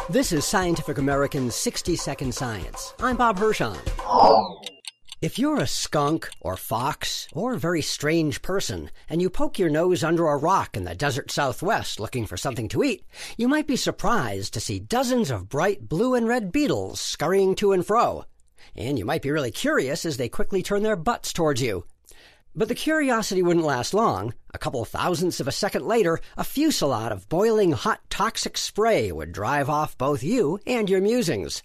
This is Scientific American's 60-Second Science. I'm Bob Hirschon. If you're a skunk or fox or a very strange person and you poke your nose under a rock in the desert Southwest looking for something to eat, you might be surprised to see dozens of bright blue and red beetles scurrying to and fro. And you might be really curious as they quickly turn their butts towards you. But the curiosity wouldn't last long. A couple thousandths of a second later, a fusillade of boiling hot toxic spray would drive off both you and your musings.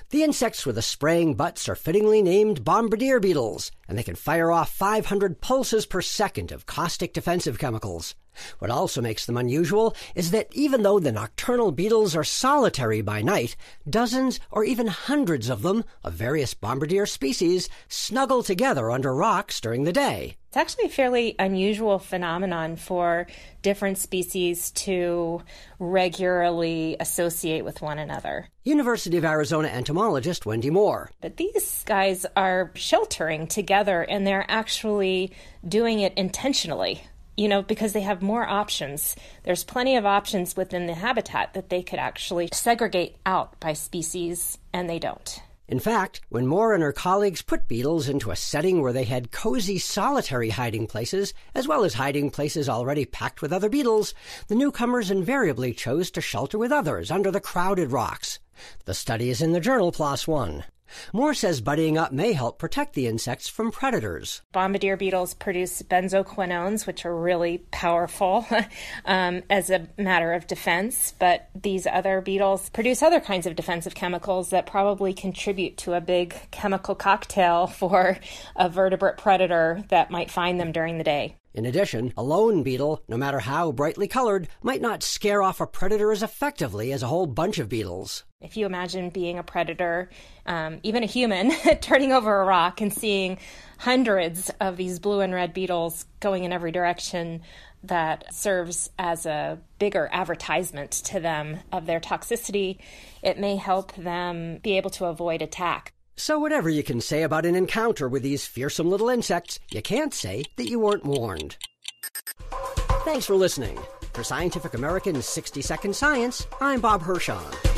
The insects with the spraying butts are fittingly named bombardier beetles, and they can fire off 500 pulses per second of caustic defensive chemicals. What also makes them unusual is that even though the nocturnal beetles are solitary by night, dozens or even hundreds of them, of various bombardier species, snuggle together under rocks during the day. It's actually a fairly unusual phenomenon for different species to regularly associate with one another. University of Arizona entomologist Wendy Moore. But these guys are sheltering together, and they're actually doing it intentionally. Because they have more options. There's plenty of options within the habitat that they could actually segregate out by species, and they don't. In fact, when Moore and her colleagues put beetles into a setting where they had cozy solitary hiding places, as well as hiding places already packed with other beetles, the newcomers invariably chose to shelter with others under the crowded rocks. The study is in the journal PLOS One. Moore says buddying up may help protect the insects from predators. Bombardier beetles produce benzoquinones, which are really powerful as a matter of defense, but these other beetles produce other kinds of defensive chemicals that probably contribute to a big chemical cocktail for a vertebrate predator that might find them during the day. In addition, a lone beetle, no matter how brightly colored, might not scare off a predator as effectively as a whole bunch of beetles. If you imagine being a predator, even a human, turning over a rock and seeing hundreds of these blue and red beetles going in every direction, that serves as a bigger advertisement to them of their toxicity. It may help them be able to avoid attack. So whatever you can say about an encounter with these fearsome little insects, you can't say that you weren't warned. Thanks for listening. For Scientific American's 60-Second Science, I'm Bob Hirschon.